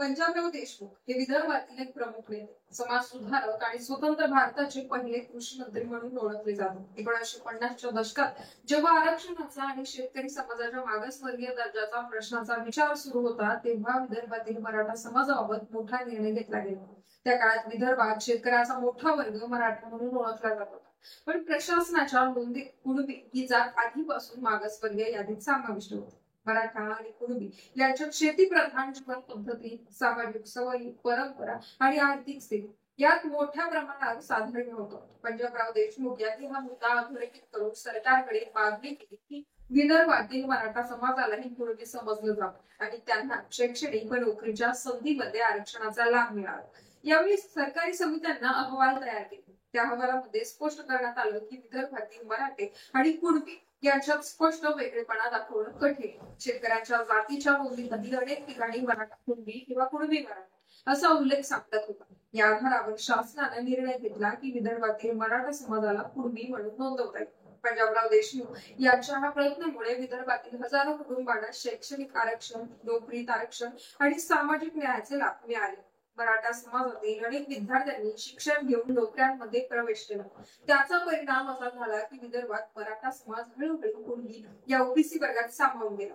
पंजाबराव देशमुख हे विदर्भातील एक प्रमुख नेते, समाज सुधारक आणि स्वतंत्र भारताचे पहिले कृषी मंत्री म्हणून ओळखले जातात. 1950च्या दशकात जेव्हा आरक्षणाचा आणि शेतकरी समाजाच्या मागासवर्गीय दर्जाचा प्रश्नाचा विचार सुरू होता, तेव्हा विदर्भातील मराठा समाजाबाबत मोठा निर्णय घेतला गेला. त्या काळात विदर्भात शेतकऱ्याचा मोठा वर्ग मराठा म्हणून ओळखला जात होता. पण प्रशासनाच्या नोंदीत कुणबी ही जात आधीपासून मागासवर्गीय यादीत समाविष्ट होती. मराठा आणि कुणबी यांच्यात शेती प्रधान जीवन पद्धती, सामाजिक सवयी, परंपरा आणि आर्थिक स्थिती यात मोठ्या प्रमाणात साधर्म्य होतं. पंजाबराव देशमुख यांनी हा मुद्दा अधोरेखित करून सरकारकडे मागणी केली की विदर्भातील मराठा समाजालाही कुणबी समजलं जावं आणि त्यांना शैक्षणिक व नोकरीच्या संधीमध्ये आरक्षणाचा लाभ मिळावा. यावेळी सरकारी समित्यांना अहवाल तयार केले. त्या अहवालामध्ये स्पष्ट करण्यात आलं की विदर्भातील मराठे आणि कुणबी यांच्यात स्पष्ट वेगळेपणा दाखवणं कठीण. शेतकऱ्यांच्या जातीच्या नोंदीतही अनेक ठिकाणी मराठा कुणबी किंवा कुणबी मराठा असा उल्लेख सापडत होता. या आधारावर शासनाने निर्णय घेतला की विदर्भातील मराठा समाजाला कुणबी म्हणून नोंदवता येईल. पंजाबराव देशमुख यांच्या ह्या प्रयत्नामुळे विदर्भातील हजारो कुटुंबांना शैक्षणिक आरक्षण, नोकरीत आरक्षण आणि सामाजिक न्यायाचे लाभ मिळाले. मराठा समाजातील अनेक विद्यार्थ्यांनी शिक्षण घेऊन नोकऱ्यांमध्ये प्रवेश केला. त्याचा परिणाम असा झाला की विदर्भात मराठा समाज हळूहळू कुणबी या ओबीसी वर्गात सामावून गेला.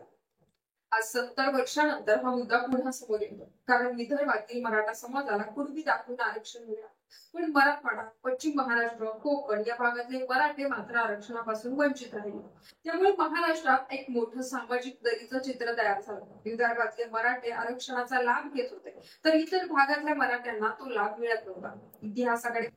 आज 70 वर्षानंतर हा मुद्दा पुन्हा समोर येतो, कारण विदर्भातील मराठा समाजाला कुणबी दाखवून आरक्षण मिळालं. पण मराठवाडा, पश्चिम महाराष्ट्र, कोकण या भागातले मराठे मात्र आरक्षणापासून वंचित राहिले. त्यामुळे महाराष्ट्रात एक मोठं सामाजिक दरीचं चित्र तयार झालं. विदर्भातले मराठे आरक्षणाचा लाभ घेत होते, तर इतर भागातल्या मराठ्यांना तो लाभ मिळत नव्हता. इतिहासाकडे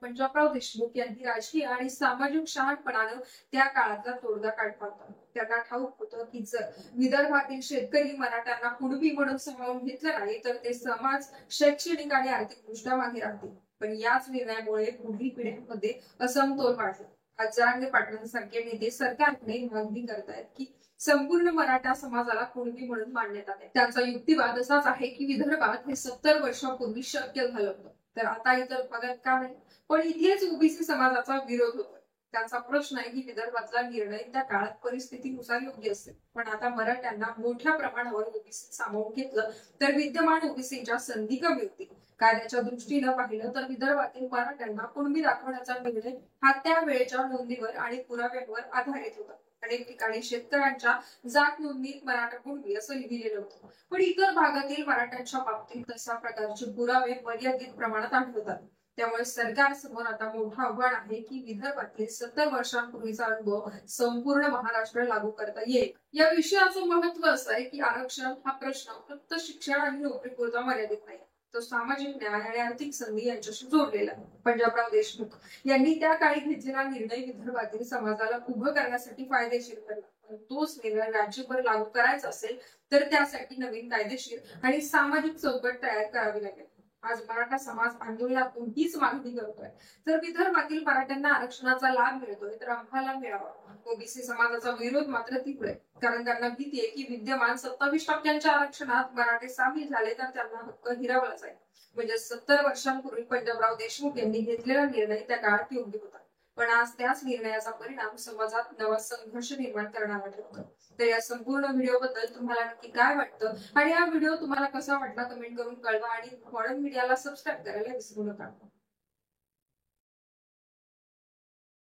पंजाबराव देशमुख यांनी राजकीय आणि सामाजिक शहाणपणानं त्या काळातला तोडगा काढला होता. त्यांना ठाऊक होतं की जर विदर्भातील शेतकरी मराठ्यांना कुणबी म्हणून सामावून घेतलं नाही तर ते समाज शैक्षणिक आणि आर्थिक दृष्ट्या मागे राहतील. पण याच निर्णयामुळे पुढील पिढ्यांमध्ये असमतोल वाढला. आज जरांगे पाटलांसारखे नेते सरकारकडे मागणी करतायत की संपूर्ण मराठा समाजाला कुणबी म्हणून मान्यता द्या. त्यांचा युक्तिवाद असाच आहे की विदर्भात हे 70 वर्षांपूर्वी शक्य झालं होतं, तर आता इतर भागात का नाही. पण इथेच ओबीसी समाजाचा विरोध होतो. त्यांचा प्रश्न आहे की विदर्भातला निर्णय त्या काळात परिस्थितीनुसार योग्य असेल, पण आता मराठ्यांना मोठ्या प्रमाणावर ओबीसी सामावून घेतलं तर विद्यमान ओबीसीच्या संधी कमी होतील. कायद्याच्या दृष्टीनं पाहिलं तर विदर्भातील मराठ्यांना कुणबी दाखवण्याचा निर्णय हा त्यावेळेच्या नोंदीवर आणि पुराव्यांवर आधारित होता. अनेक ठिकाणी शेतकऱ्यांच्या जात नोंदणीत मराठा कुणबी असं लिहिलेलं होतं, पण इतर भागातील मराठ्यांच्या बाबतीत तशा प्रकारचे पुरावे मर्यादित प्रमाणात आढळतात. त्यामुळे सरकार समोर आता मोठं आव्हान आहे की विदर्भातील 70 वर्षांपूर्वीचा अनुभव संपूर्ण महाराष्ट्र लागू करता येईल. या विषयाचं महत्व असं आहे की आरक्षण हा प्रश्न फक्त शिक्षण आणि नोकरीपुरता मर्यादित नाही, तो सामाजिक न्याय आणि आर्थिक संधी यांच्याशी जोडलेला आहे. पंजाबराव देशमुख यांनी त्या काळी घेतलेला निर्णय विदर्भातील समाजाला उभं करण्यासाठी फायदेशीर ठरला. पण तोच निर्णय राज्यभर लागू करायचा असेल तर त्यासाठी नवीन कायदेशीर आणि सामाजिक चौकट तयार करावी लागेल. आज मराठा समाज आंदोलनातून हीच मागणी करतोय. जर विदर्भातील मराठ्यांना आरक्षणाचा लाभ मिळतोय तर आम्हाला मिळावा. ओबीसी समाजाचा विरोध मात्र तीव्र आहे, कारण त्यांना भीती आहे की विद्यमान 27% आरक्षणात मराठे सामील झाले तर त्यांना हक्क हिरावला जाईल. म्हणजे 70 वर्षांपूर्वी पंजाबराव देशमुख यांनी घेतलेला निर्णय त्या काळात योग्य होता, पण आज त्याच निर्णयाचा परिणाम समाजात नवा संघर्ष निर्माण करणारा ठरतो. तर या संपूर्ण व्हिडिओ बद्दल तुम्हाला नक्की काय वाटतं आणि हा व्हिडिओ तुम्हाला कसा वाटला कमेंट करून कळवा आणि मॉडर्न मीडियाला सबस्क्राईब करायला विसरू नका.